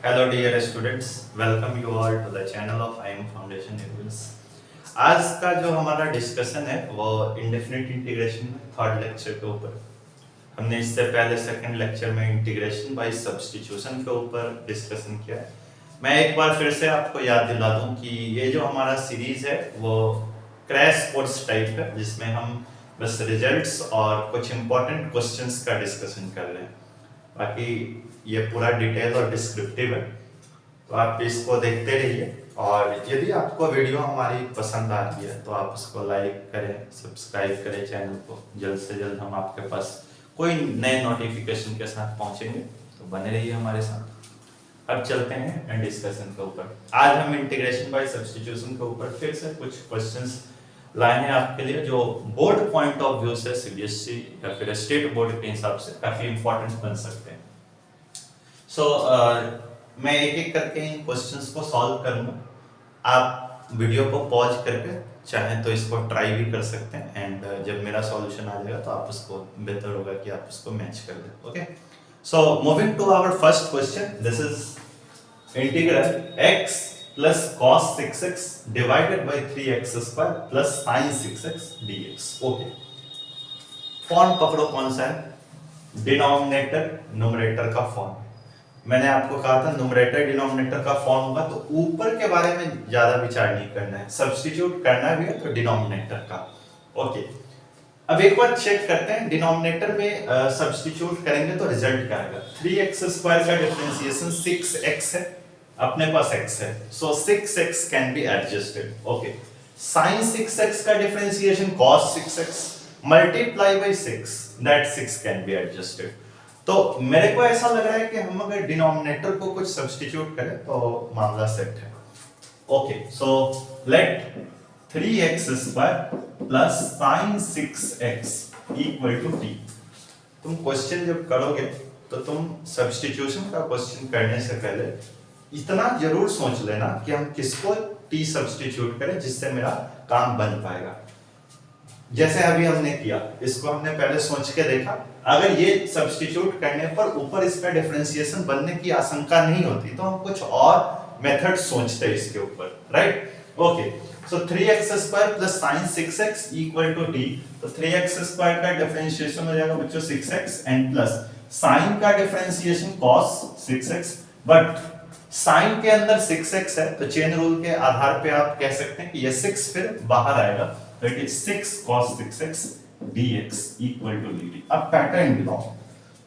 Hello dear students, welcome you all to the channel of IM Foundation Reviews। आज का जो हमारा discussion है वो इंडेफिनिट इंटीग्रेशन में थर्ड लेक्चर के ऊपर। हमने इससे पहले सेकंड लेक्चर में इंटीग्रेशन बाय सब्स्टिट्यूशन के ऊपर डिस्कशन किया है। मैं एक बार फिर से आपको याद दिला दूं कि ये जो हमारा सीरीज है वो क्रैश कोर्स टाइप है, जिसमें हम बस रिजल्ट्स और कुछ इंपॉर्टेंट क्वेश्चंस का डिस्कशन कर रहे हैं। बाकी ये पूरा डिटेल और डिस्क्रिप्टिव है, तो आप इसको देखते रहिए। और यदि आपको वीडियो हमारी पसंद आती है तो आप उसको लाइक करें, सब्सक्राइब करें चैनल को। जल्द से जल्द हम आपके पास कोई नए नोटिफिकेशन के साथ पहुंचेंगे, तो बने रहिए हमारे साथ। अब चलते हैं डिस्कशन के ऊपर। आज हम इंटीग्रेशन बाय सब्स्टिट्यूशन के ऊपर फिर से कुछ क्वेश्चंस लाए हैं आपके लिए, जो बोर्ड पॉइंट ऑफ व्यू से सीबीएसई या फिर स्टेट बोर्ड के हिसाब से काफी इंपॉर्टेंट बन सकते हैं। मैं एक एक करके इन क्वेश्चंस को सॉल्व करूंगा। आप वीडियो को पॉज करके चाहें तो इसको ट्राई भी कर सकते हैं, एंड जब मेरा सॉल्यूशन आ जाएगा तो आप उसको बेहतर होगा कि आप उसको मैच कर दें। Okay, so moving to our first question, this is integral x plus cos 6x divided by 3x square plus sin 6x dx। Okay, form पकड़ो कौन सा है, डिनोमिनेटर न्यूमरेटर का फॉर्म। मैंने आपको कहा था न्यूमरेटर डिनोमिनेटर का फॉर्म होगा, तो ऊपर के बारे में ज्यादा विचार नहीं करना है, सब्स्टिट्यूट करना भी है तो डिनोमिनेटर का। ओके, अब एक बार चेक करते हैं डिनोमिनेटर में सब्स्टिट्यूट करेंगे तो रिजल्ट क्या आएगा। 3x स्क्वायर का डिफरेंशिएशन 6x है, अपने पास x है, सो 6x can be adjusted. Okay, sin 6x का differentiation cos 6x multiply by 6, that 6 can be adjusted. तो मेरे को ऐसा लग रहा है कि हम अगर डिनोमिनेटर को कुछ सब्स्टिट्यूट करें तो मामला सेट है। Okay, so let 3x square plus sin 6x equal to t। तुम क्वेश्चन जब करोगे तो तुम सब्स्टिट्यूशन का क्वेश्चन करने से पहले इतना जरूर सोच लेना कि हम किसको t सब्स्टिट्यूट करें जिससे मेरा काम बन पाएगा। जैसे अभी हमने किया, इसको हमने पहले सोच के देखा, अगर ये सब्स्टिट्यूट करने पर ऊपर इसका डिफरेंशिएशन बनने की आशंका नहीं होती तो हम कुछ और मेथड सोचते हैं इसके ऊपर, right. Okay, so 3x square plus sin 6x equal to t। तो 3x स्क्वायर का डिफरेंशिएशन हो जाएगा बच्चों 6x एंड प्लस sin का differentiation cos 6x, but sin के अंदर 6x है तो चेन रूल के आधार पे आप कह सकते हैं कि ये 6 फिर बाहर आएगा, तो it is 6 cos 6x dx equal to dt। अब पैटर्न दिखाओ,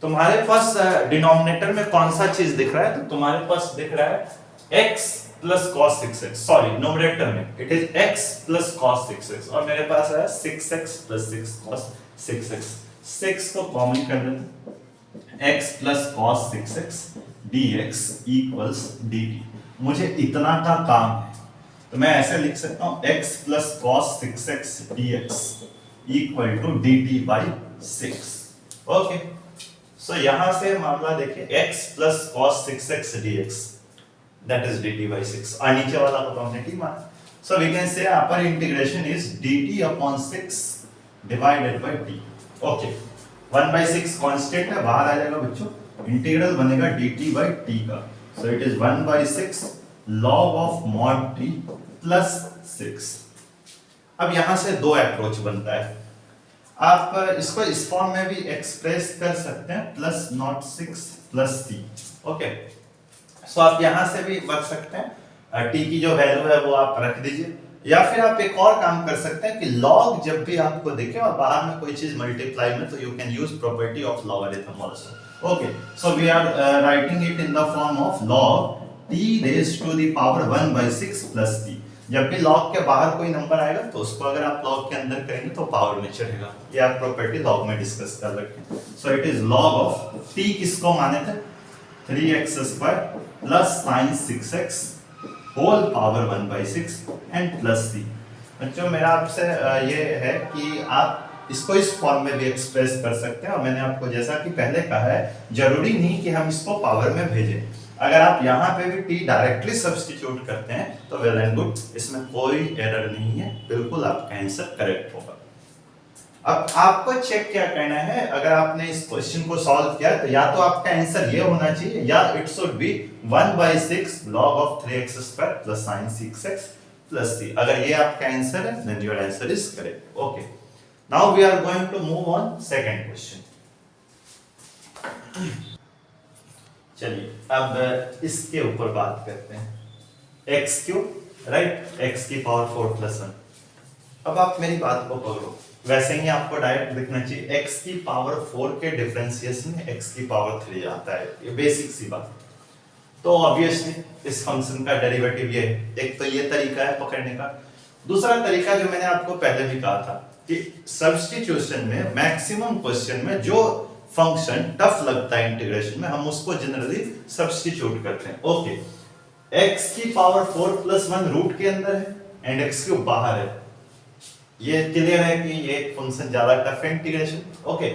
तुम्हारे पास डिनोमिनेटर में कौन सा चीज दिख रहा है, तो तुम्हारे पास दिख रहा है x plus cos 6x, sorry numerator में it is x plus cos 6x, और मेरे पास है 6x प्लस 6 cos 6x। 6 को कॉमन कर लेते, x plus cos 6x dx equals dt। मुझे इतना का काम है तो मैं ऐसे लिख सकता हूं x plus cos 6x dx equal to dt by 6। Okay, so यहां से मामला देखिए, x plus cos 6x dx that is dt by 6, और नीचे वाला को हमने t माना, सो we can say upper integration is dt upon 6 divided by t। Okay, 1/6 constant है, बाहर आ जाएगा बच्चों, इंटीग्रल बनेगा dt बाई t का, सो it is 1/6 log of mod t plus 6। अब यहां से दो अप्रोच बनता है, आप इसको इस फॉर्म में भी एक्सप्रेस कर सकते हैं, plus not 6 plus t। Okay, so आप यहां से भी बच सकते हैं, t की जो वैल्यू है वो आप रख दीजिए, या फिर आप एक और काम कर सकते हैं कि log जब भी आपको दिखे और बाहर में कोई चीज मल्टीप्लाई में, तो you can use property of logarithm also. Okay, so we are writing it in the form of log t raise to the power 1/6 plus t। जब भी log के बाहर कोई नंबर आएगा तो उसको अगर आप log के अंदर करेंगे तो पावर में चढ़ेगा, ये आप प्रॉपर्टी log में डिस्कस कर रखे हैं। So it is log of t, किसको माने थे, 3x square plus sin 6x whole power 1/6 and plus c। बच्चों मेरा आपसे ये है कि आप इसको इस फॉर्म में भी एक्सप्रेस कर सकते हैं, और मैंने आपको जैसा कि पहले कहा है, जरूरी नहीं कि हम इसको पावर में भेजें। अगर आप यहाँ पे भी t डायरेक्टली सब्स्टिट्यूट करते हैं तो वेल एंड गुड, इसमें कोई एरर नहीं है, बिल्कुल आपका आंसर करेक्ट होगा। अब आपको चेक क्या करना है, अगर आपने इस क्वेश्चन को सॉल्व किया तो या तो आपका आंसर ये होना चाहिए या it should be 1/6 log of 3x² plus sin 6x plus c। अगर ये आपका आंसर है then your answer is correct। okay, now we are going to move on second question। चलिए अब इसके ऊपर बात करते हैं। x³ राइट, x की पावर 4 plus 1। अब आप मेरी बात को पकड़ो, वैसे ही आपको डायरेक्ट दिखना चाहिए x की पावर 4 के डिफरेंशिएशन में x की पावर 3 आता है, ये बेसिक सी बात। तो ऑब्वियसली इस फंक्शन का डेरिवेटिव ये है। एक तो ये तरीका है पकड़ने का, दूसरा तरीका जो मैंने आपको पहले भी कहा था कि सब्स्टिट्यूशन में मैक्सिमम क्वेश्चन में जो फंक्शन टफ लगता है इंटीग्रेशन में, हम उसको जनरली सब्स्टिट्यूट करते हैं। ओके, x की पावर 4 plus 1 रूट के अंदर है एंड x³ बाहर है। ये क्लियर है कि ये फंक्शन ज्यादा टफ है इंटीग्रेशन। ओके,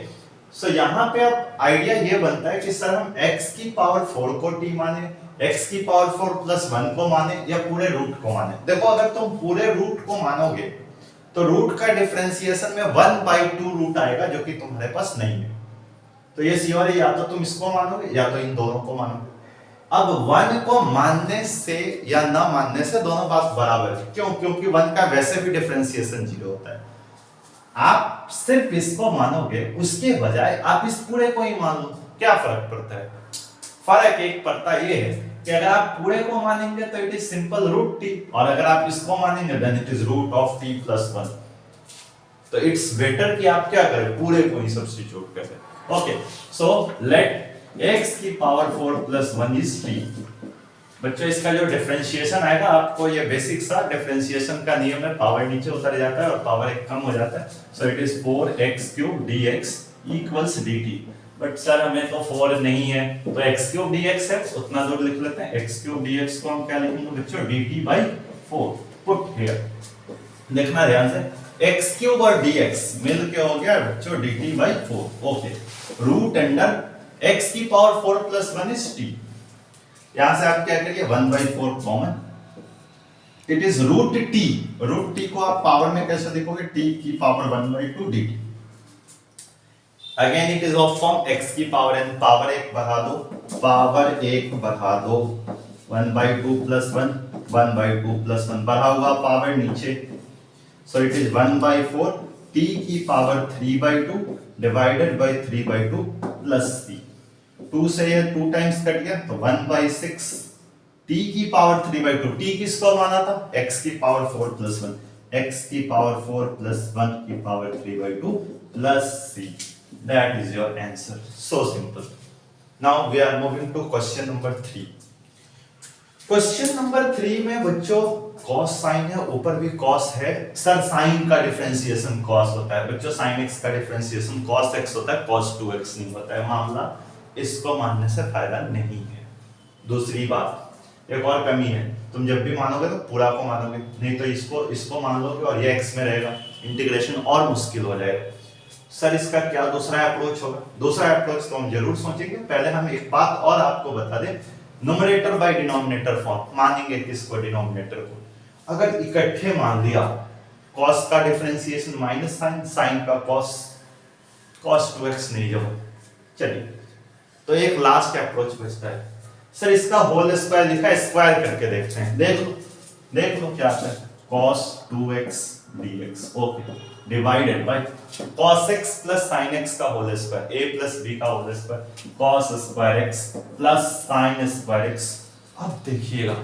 सो यहाँ पे अब आइडिया ये बनता है कि सर हम x की पावर 4 को t माने, x की पावर 4 plus 1 को माने या पूरे रूट को माने। देखो अगर तुम पूरे रूट को मानोगे तो रूट का डिफरेंशिएशन में 1/2 रूट आएगा जो कि तुम्हारे पास नहीं है। तो ये श्योर है, या तो तुम इसको मानोगे या तो इन दोनों को मानोगे। अब 1 को मानने से या ना मानने से दोनों बात बराबर है। क्यों? क्योंकि 1 का वैसे भी डिफरेंशिएशन 0 होता है। आप सिर्फ इसको मानोगे उसके बजाय आप इस पूरे को ही मान लो, क्या फर्क पड़ता है? फर्क एक पड़ता ये है कि अगर आप पूरे को मानेंगे तो it is simple root t, और अगर आप इसको मानेंगे then it is root of t plus 1। तो इट्स बेटर कि आप क्या करें, पूरे को ही सब्स्टिट्यूट करें। ओके, सो लेट x की पावर 4 plus 1 is t। बच्चों इसका जो डिफरेंशिएशन आएगा, आपको ये बेसिक सा डिफरेंशिएशन का नियम है, पावर नीचे उतर जाता है और पावर एक कम हो जाता है। सो it is 4x³ dx equals dt। But sir हमें तो 4 नहीं है तो x³ dx है, उतना दूर लिख लेते हैं। x³ dx को हम क्या लिखेंगे बच्चों, dt/4। पुट हियर, देखना ध्यान से, x³ और dx मिल के हो गया बच्चों dt/4। Okay, root under x की पावर 4 plus 1 is t। यहां से आप क्या करिए, 1/4 common, it is root t। Root t को आप पावर में कैसे लिखोगे, t की पावर 1/2 dt। Again it is of form x की पावर n, पावर 1 बढ़ा दो, पावर 1 बढ़ा दो, 1/2 plus 1, 1/2 plus 1 बढ़ा हुआ पावर नीचे। सो इट इज 1/4 t की power 3/2 divided by 3/2 plus c। 2 से ये 2 टाइम्स कट गया तो 1/6 t की पावर 3/2। t किसको माना था, x की पावर 4 plus 1, x की पावर 4 plus 1 की power 3/2 plus c। that is your answer, so simple। now we are moving to question number 3। Question number 3 में बच्चों cos sin है, ऊपर भी cos है। सर sin का डिफरेंशिएशन cos होता है बच्चों, sin x का डिफरेंशिएशन cos x होता है, cos 2x नहीं होता है। मामला इसको मानने से फायदा नहीं है। दूसरी बात, एक और कमी है, तुम जब भी मानोगे तो पूरा को मानोगे, नहीं तो इसको मान लोगे और ये x में रहेगा, इंटीग्रेशन और मुश्किल हो जाएगा। सर इसका क्या दूसरा अप्रोच होगा? दूसरा अप्रोच तो हम जरूर सोचेंगे। पहले हम एक बात और आपको बता दें, न्यूमरेटर बाय डिनोमिनेटर फॉर्म। मानेंगे किसको, डिनोमिनेटर को। अगर इकट्ठे मान लिया, cos का डिफरेंशिएशन माइनस साइन, साइन का cos 2x नहीं जब। चलिए, तो एक लास्ट अप्रोच बचता है, सर इसका होल स्क्वायर लिखा है, स्क्वायर करके देखते हैं। देख लो क्या है, cos 2x dx। Okay, divided by cos x plus sin x का whole square, a plus b का whole square, cos square x plus sin square x। अब देखिएगा,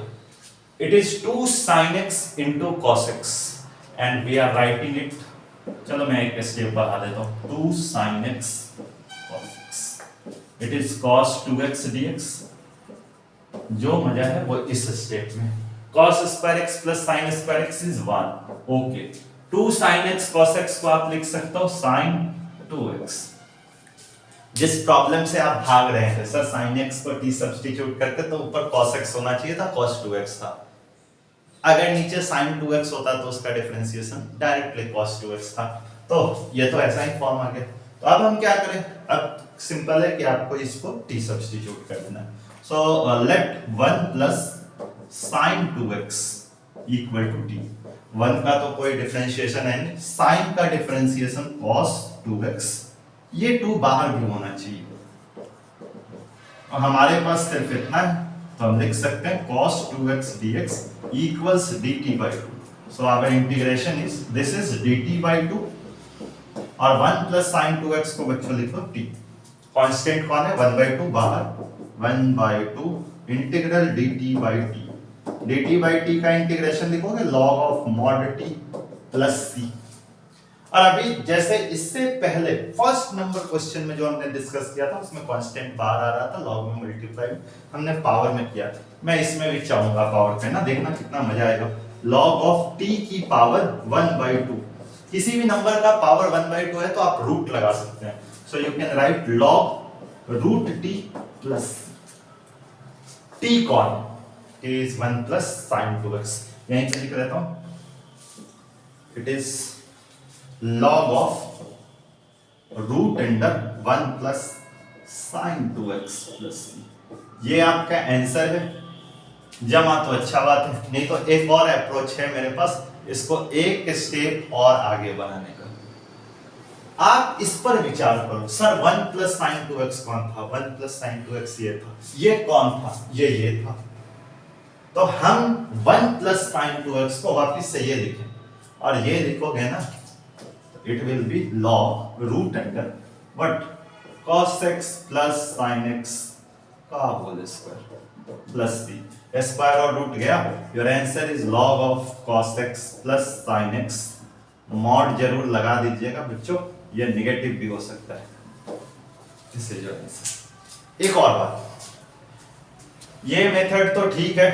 it is 2 sin x into cos x and we are writing it। चलो मैं एक step बढ़ा देता हूं, 2 sin x cos x। It is cos 2x dx। जो मजा है वो इस स्टेप में, cos square x plus sin square x is 1। Okay, 2 sin x cos x को आप लिख सकते हो sin 2x। जिस प्रॉब्लम से आप भाग रहे थे, सर sin x को t सब्स्टिट्यूट करते तो ऊपर cos x होना चाहिए था, cos 2x था। अगर नीचे sin 2x होता तो उसका डिफरेंशिएशन डायरेक्टली cos 2x था। तो ये तो ऐसा ही फॉर्म आ गया। तो अब हम क्या करें, अब सिंपल है कि आपको इसको t सब्स्टिट्यूट कर देना है। So let 1 plus sin 2x equal to t। 1 का तो कोई डिफरेंशिएशन है नहीं, साइन का डिफरेंशिएशन cos 2x, ये 2 बाहर भी होना चाहिए और हमारे पास सिर्फ इतना है, तो हम लिख सकते हैं cos 2x dx equals dt by 2. So our integration is, this is dt by 2 और 1 plus sin 2x को बच्चों लिखो t. कांस्टेंट कौन है? 1/2 बाहर, 1/2 integral dt by t. dt by t का इंटीग्रेशन लिखोगे log of mod t plus c. और अभी जैसे इससे पहले फर्स्ट नंबर क्वेश्चन में जो हमने डिस्कस किया था उसमें कांस्टेंट बाहर आ रहा था, लॉग में मल्टीप्लाई हमने पावर में किया था, मैं इसमें भी चाहूंगा पावर पे ना, देखना कितना मजा आएगा। log ऑफ t की पावर 1/2, किसी भी नंबर का पावर 1/2 है तो आप रूट लगा सकते हैं, so you can write log root t plus t कौन is 1 plus sin 2x, यहीं पे लिख देता हूं, it is log of root under 1 plus sin 2x plus c. ये आपका आंसर है, जमा तो अच्छा बात है, नहीं तो एक और अप्रोच है मेरे पास, इसको एक स्टेप और आगे बढ़ाने का। आप इस पर विचार करो, सर 1 plus sin 2x कौन था? 1 plus sin 2x ये था, ये कौन था? ये था, तो हम 1 plus sin 2x को वापिस से ये लिखें और ये लिखोगे ना, it will be log root under what cos x plus sin x का whole square plus c, square और रूट गया, your answer is log of cos x plus sin x. Mod जरूर लगा दीजिएगा बच्चों, ये नेगेटिव भी हो सकता है, इससे जो आंसर। एक और बात, ये मेथड तो ठीक है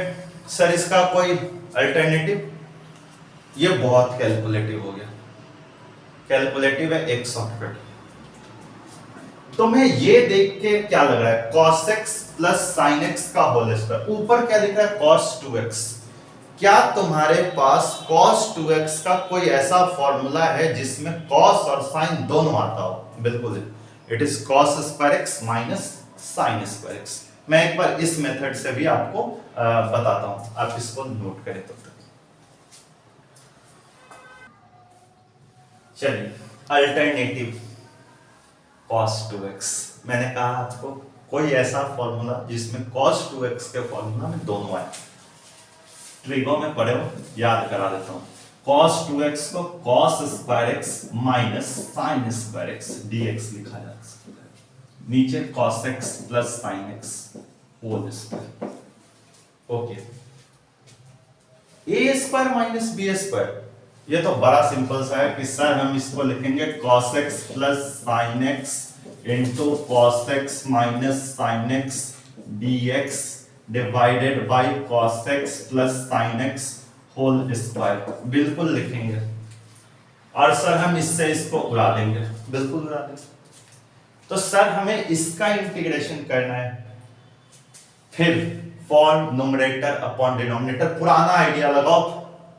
सर, इसका कोई अल्टरनेटिव? ये बहुत कैलकुलेटिव हो गया, कैलकुलेटिव है एक शॉर्टकट। तो मैं ये देख के क्या लग रहा है, cos x plus sin x का होल स्क्वायर, ऊपर क्या लिखा है cos 2x। क्या तुम्हारे पास cos 2x का कोई ऐसा फॉर्मूला है जिसमें cos और sin दोनों आता हो? बिल्कुल, it is cos square x minus sin square x। मैं एक बार इस मेथड से भी आपको बताता हूं, आप इसको नोट करें तब तक। चलिए, अल्टरनेटिव cos 2x, मैंने कहा आपको कोई ऐसा फॉर्मूला जिसमें cos 2x के फॉर्मूला में दोनों आए, ट्रिगो में पढ़े हो, याद करा देता हूं। cos 2x को cos square x minus sin square x dx लिखा जा सकता है, नीचे cos x plus sin x whole square. Okay, a square minus b square, ये तो बड़ा सिंपल सा है कि सर हम इसको लिखेंगे cos x plus sin x into cos x minus sin x dx divided by cos x plus sin x whole square, बिल्कुल लिखेंगे। और सर हम इससे इसको उड़ा देंगे, बिल्कुल उड़ा देंगे। तो सर हमें इसका इंटीग्रेशन करना है, फिर फॉर्म न्यूमरेटर अपॉन डिनोमिनेटर, पुराना आइडिया लगाओ,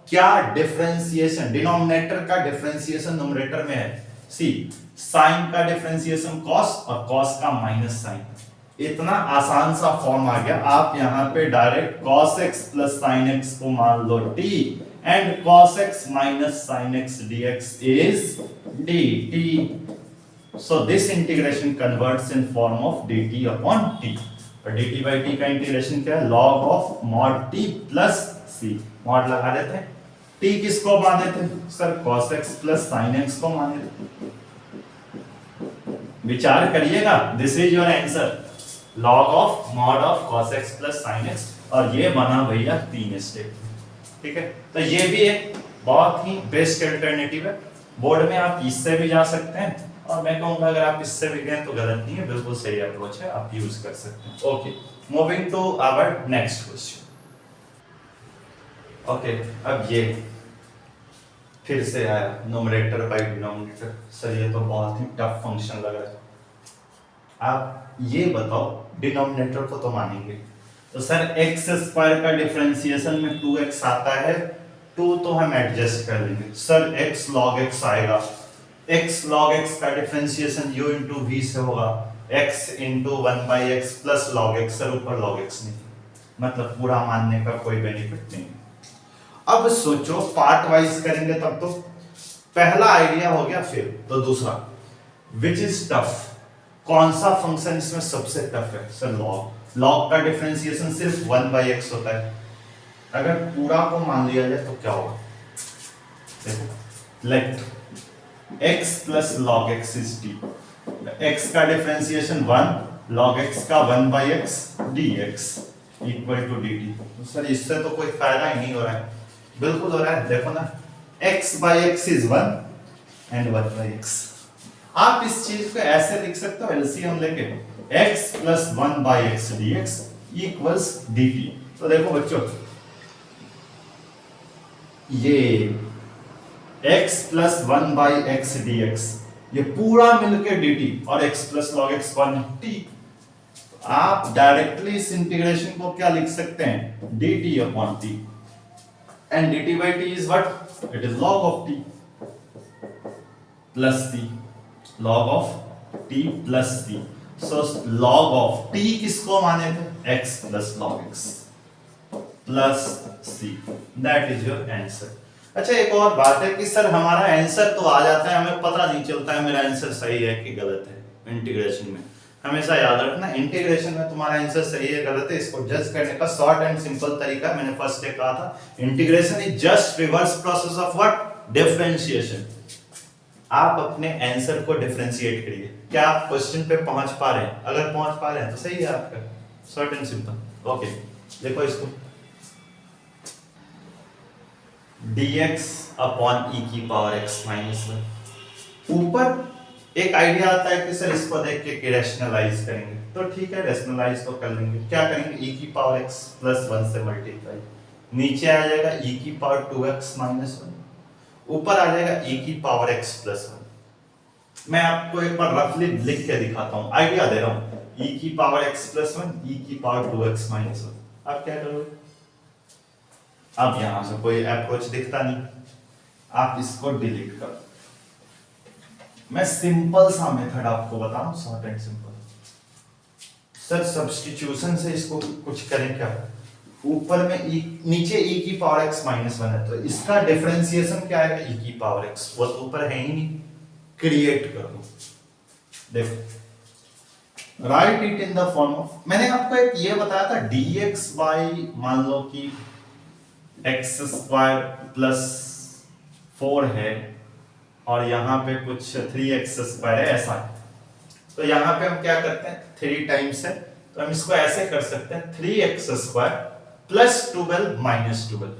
क्या डिफरेंशिएशन, डिनोमिनेटर का डिफरेंशिएशन न्यूमरेटर में है, सी साइन का डिफरेंशिएशन कॉस और कॉस का माइनस साइन, इतना आसान सा फॉर्म आ गया। आप यहां पे direct cos x plus sin x को मान लो t and cos x minus sin x dx is dt, so this integration converts in form of dt upon t, और dt by t का इंटीग्रेशन क्या है, log of mod t plus c, mod लगा देते हैं, t किसको मान देते हैं sir, cos x plus sin x को मान देते हैं। विचार करिएगा, this is your answer, log of mod of cos x plus sin x, और ये बना भैया 3 स्टेप, ठीक है। तो ये भी एक बहुत ही बेस्ट अल्टरनेटिव है, बोर्ड में आप इससे भी जा सकते हैं, और मैं कहूंगा अगर आप इससे भी गए तो गलत नहीं है, बिल्कुल सही अप्रोच है, आप यूज कर सकते हैं। Okay, moving to our next question. Okay, अब ये फिर से आया न्यूमरेटर बाय डिनोमिनेटर, सर ये तो बहुत ही टफ फंक्शन लग रहा है। आप ये बताओ, डिनोमिनेटर को तो मानेंगे, तो सर x स्क्वायर का डिफरेंशिएशन में 2x आता है, 2 तो हम एडजस्ट कर लेंगे, सर x log x आएगा, x log x का डिफरेंशिएशन u इंटू v से होगा, x into 1/x plus log x, sir ऊपर log x नहीं, मतलब पूरा मानने का कोई बेनिफिट नहीं। अब अब सोचो पार्ट वाइज करेंगे तब तो पहला आइडिया हो गया फेल। तो दूसरा, विच इज टफ, कौन सा फंक्शन इसमें सबसे टफ है? Sir log. लॉग का डिफरेंशिएशन सिर्फ 1/x होता है। अगर पूरा को मान लिया जाए तो क्या होगा? देखो, let x plus log x is t। x का डिफरेंशिएशन 1, log x का 1/x dx equal to dt। तो सर इससे तो कोई फायदा ही नहीं हो रहा है। बिल्कुल हो रहा है, देखो ना, x/x इज 1 एंड 1/x। आप इस चीज को ऐसे लिख सकते हो एलसीएम लेके, x plus 1/x dx equals dt। तो देखो बच्चों, ये x प्लस 1/x dx ये पूरा मिलके dt और x plus log x 1t। आप डायरेक्टली इस इंटीग्रेशन को क्या लिख सकते हैं? dt upon t, and dt by t is what? It is log of t plus c, log of t plus c। So log of t किसको माने थे? x plus log x plus c, that is your answer। अच्छा, एक और बात है कि sir हमारा आंसर तो आ जाता है, हमें पता नहीं चलता है मेरा आंसर सही है कि गलत है। इंटीग्रेशन में हमेशा याद रखना, इंटीग्रेशन में तुम्हारा आंसर सही है गलत है, इसको जज करने का शॉर्ट एंड सिंपल तरीका मैंने फर्स्ट डे कहा था, integration is just reverse process of what? Differentiation. आप अपने आंसर को डिफरेंशिएट करिए। क्या आप क्वेश्चन पे पहुंच पा रहे हैं? अगर पहुंच पा रहे हैं तो सही है आपका, शॉर्ट एंड सिंपल। ओके, देखो इसको, dx अपॉन e की पावर x माइनस 1। ऊपर एक आइडिया आता है कि सर इसको देख के रैशनलाइज करेंगे, तो ठीक है रैशनलाइज तो कर लेंगे। क्या करेंगे? e की पावर x प्लस 1 से मल्टीप्लाई, नीचे आ जाएगा e की पावर 2x माइनस 1, ऊपर आ जाएगा e की पावर x प्लस 1। मैं आपको एक बार रफली लिख के दिखाता हूं, आइडिया दे रहा हूं। e की पावर x प्लस 1, e की पावर 2x माइनस 1। आप क्या करोगे? अब यहां से कोई अप्रोच दिखता नहीं, आप इसको डिलीट कर। मैं सिंपल सा मेथड आपको बता रहा हूं, short and simple. Sir substitution से इसको कुछ करें क्या? ऊपर में e, नीचे e की पावर x माइनस 1 है, तो इसका डिफरेंशिएशन क्या आएगा? e की पावर x, वो तो ऊपर है ही नहीं, क्रिएट कर दो। देखो, right it in the form of, मैंने आपको एक ये बताया था dx बाई, मान लो कि x स्क्वायर प्लस 4 है और यहाँ पे कुछ 3x स्क्वायर है, ऐसा है। तो यहाँ पे हम क्या करते हैं? 3 टाइम्स है, तो हम इसको ऐसे कर सकते हैं 3x स्क्वायर प्लस 12 माइनस 12।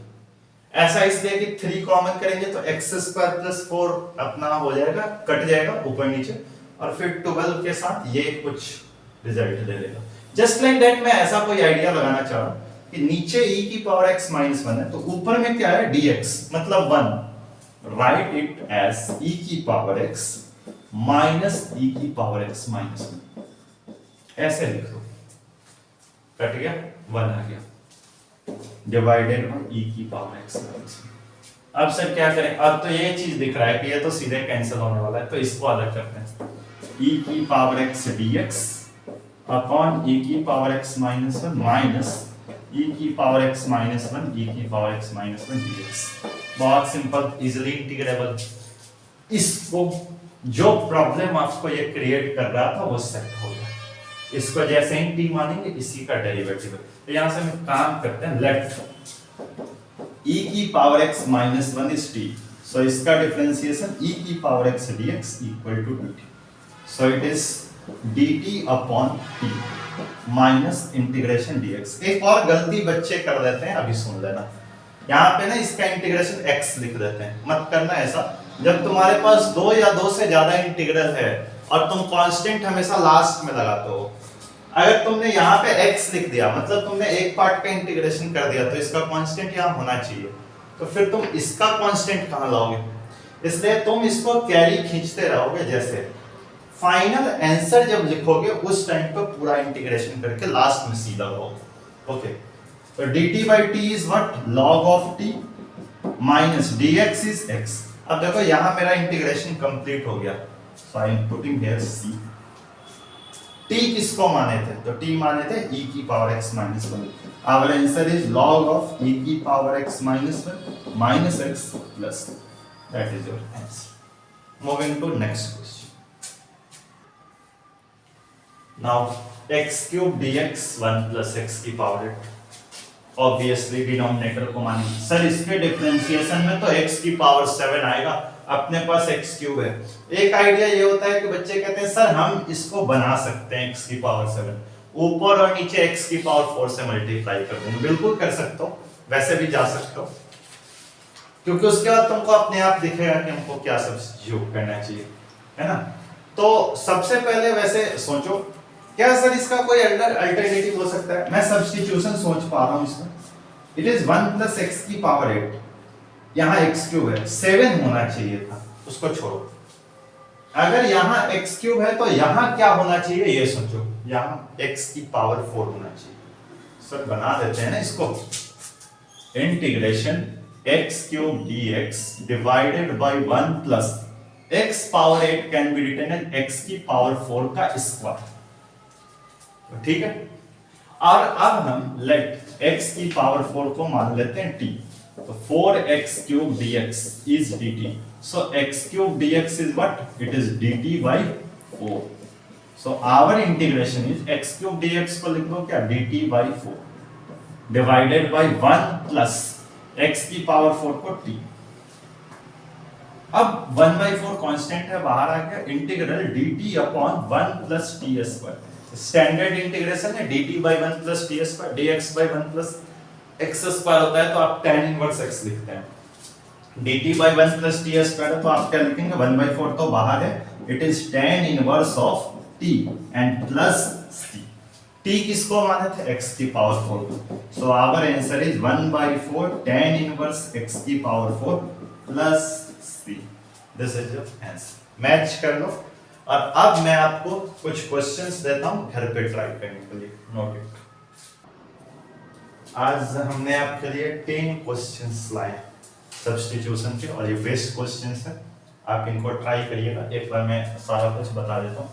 ऐसा इसलिए कि 3 कॉमन करेंगे तो x स्क्वायर प्लस 4 अपना हो जाएगा, कट जाएगा ऊपर नीचे, और फिर 12 के साथ ये कुछ रिजल्ट दे देगा। जस्ट लाइक दैट, मैं ऐसा कोई आइडिया लगाना चाह रहा हूं कि नीचे e की पावर x माइनस 1 है, तो ऊपर में क्या है? dx मतलब 1। राइट इट एज e की पावर x माइनस e की पावर x माइनस 1, ऐसे लिख दो। कट गया, 1 आ गया, डिवाइडेड बाय e की पावर x माइनस 1। अब सर क्या करें? अब तो ये चीज दिख रहा है कि ये तो सीधे कैंसिल होने वाला है, तो इसको अलग करते हैं। e की power x dx upon e की power x minus 1 minus e की पावर x माइनस 1 e की पावर x माइनस 1 dx। बहुत सिंपल, इजीली इंटीग्रेबल। इसको जो प्रॉब्लम आपको ये क्रिएट कर रहा था वो सेट हो गया। इसको जैसे ही t मानेंगे इसी का डेरिवेटिव। तो यहां से हम काम करते हैं, लेट e की power x minus 1 is t, so इसका डिफरेंशिएशन e की power x dx equal to dt। So it is dt upon t minus integration dx। एक और गलती बच्चे कर देते हैं, अभी सुन लेना। यहाँ पे ना इसका इंटीग्रेशन x लिख देते हैं, मत करना ऐसा। जब तुम्हारे पास 2 या 2 से ज्यादा इंटीग्रल है और तुम कांस्टेंट हमेशा लास्ट में लगाते हो, अगर तुमने यहाँ पे x लिख दिया मतलब तुमने एक पार्ट का इंटीग्रेशन कर दिया, तो इसका कांस्टेंट यहाँ होना चाहिए, तो फिर तुम इसका कांस्टेंट कहाँ लाओगे? इसलिए तुम इसको कैरी खींचते रहोगे। जैसे फाइनल आंसर जब लिखोगे उस टाइम पे पूरा इंटीग्रेशन करके लास्ट में सीधा लगाओगे। ओके, तो dt by t is what? log of t minus dx is x। अब देखो यहां मेरा इंटीग्रेशन कंप्लीट हो गया, so I am putting here c। t किसको माने थे? तो t माने थे e की power x minus 1। Our answer is log of e की power x minus 1 minus x plus. That is your answer. Moving to next question. Now x cube dx 1 plus x की power 8. Obviously denominator को मानेंगे sir इसके differentiation में तो x की power 7 आएगा, अपने पास x क्यूब है। एक आइडिया ये होता है कि बच्चे कहते हैं सर हम इसको बना सकते हैं x की पावर 7, ऊपर और नीचे x की पावर 4 से मल्टीप्लाई कर देंगे। बिल्कुल कर सकते हो, वैसे भी जा सकते हो, क्योंकि उसके बाद तुमको अपने आप दिखेगा कि हमको क्या सब्स्टिट्यूट करना चाहिए, है ना। तो सबसे पहले वैसे सोचो क्या सर इसका कोई अल्टरनेटिव हो सकता है। मैं सब्स्टिट्यूशन सोच पा रहा हूं इसमें। इट इज 1 प्लस x की पावर 8, यहां x क्यूब है, 7 होना चाहिए था, उसको छोड़ो। अगर यहां x क्यूब है तो यहां क्या होना चाहिए ये सोचो, यहां x की पावर 4 होना चाहिए। सर बना देते हैं ना इसको, integration x cube dx divided by 1 plus x power 8 can be written as x की पावर 4 का स्क्वायर। ठीक है, और अब हम लेट x की पावर 4 को मान लेते हैं t, तो 4x cube dx is dt, so x cube dx is what? It is dt by 4. So our integration is x cube dx को लिख दो क्या, dt by 4 divided by 1 plus x की पावर 4 को t। अब 1 by 4 constant है, बाहर आ गया, integral dt upon 1 plus t square. Standard integration है dt by 1 plus t square, dx by 1 plus x square होता है तो आप tan इनवर्स x लिखते हैं। dt by 1 plus t square तो आप क्या लिखेंगे, 1 by 4 तो बाहर है, it is tan inverse of t and plus c। t किसको माने थे, x की power 4। So our answer is 1 by 4 tan inverse x की power 4 plus c। This is your answer. Match कर लो। और अब मैं आपको कुछ क्वेश्चंस देता हूं घर पे ट्राई करने के लिए, नोट इट। आज हमने आपके लिए 10 क्वेश्चंस लाए सब्स्टिट्यूशन के, और ये बेस्ट क्वेश्चंस है, आप इनको ट्राई करिएगा। एक बार मैं सारा कुछ बता देता हूँ।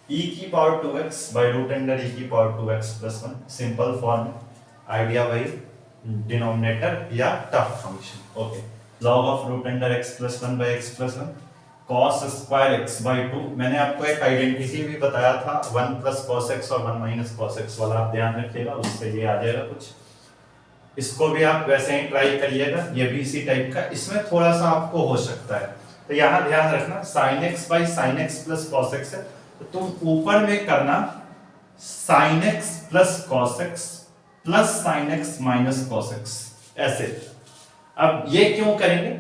e की power 2x by root under e की power 2x plus 1, simple form, idea वही, डिनोमिनेटर या tough function. Okay, log of root under x plus 1 by x plus 1, cos square x by 2। मैंने आपको एक आइडेंटिटी भी बताया था 1 प्लस cos x और 1 माइनस cos x वाला, आप ध्यान रखिएगा, उससे ये आ जाएगा कुछ। इसको भी आप वैसे ही ट्राई करिएगा, ये भी इसी टाइप का, इसमें थोड़ा सा आपको हो सकता है। तो यहाँ ध्यान रखना sin x by sin x plus cos x है, तो तुम ऊपर में करना sin x plus cos x plus sin x minus cos x, ऐसे। अब ये क्यों करेंगे,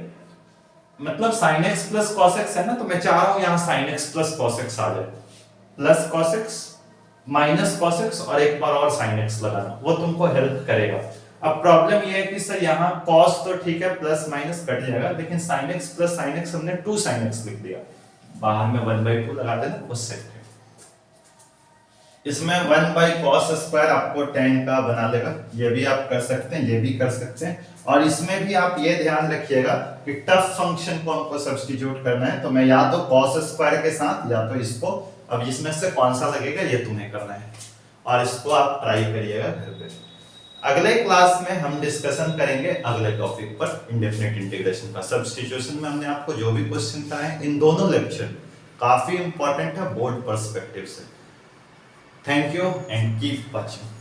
मतलब sin x plus cos x है ना, तो मैं चाह रहा हूं यहां sin x plus cos x आ जाए, plus cos x minus cos x और एक बार और sin x लगाना, वो तुमको हेल्प करेगा। अब प्रॉब्लम ये है कि सर यहाँ cos तो ठीक है, प्लस माइनस कट जाएगा, लेकिन sin x plus sin x हमने 2 sin x लिख दिया, बाहर में 1/2 लगा देना, उससे इसमें 1 बाई cos स्क्वायर आपको tan का बना लेगा। ये भी आप कर सकते हैं, ये भी कर सकते हैं, और इसमें भी आप ये ध्यान रखिएगा कि टफ फंक्शन को हमको सब्स्टिट्यूट करना है, तो मैं या तो cos स्क्वायर के साथ या तो इसको, अब इसमें से कौन सा लगेगा ये तुम्हें करना है, और इसको आप ट्राई करिएगा घर पे। अगले क्लास में हम डिस्कशन करेंगे अगले टॉपिक पर, इंडेफिनिट इंटीग्रेशन का। सब्स्टिट्यूशन में हमने आपको जो भी क्वेश्चन बताए, इन दोनों लेक्चर काफी इंपॉर्टेंट है बोर्ड पर्सपेक्टिव से। Thank you and keep watching.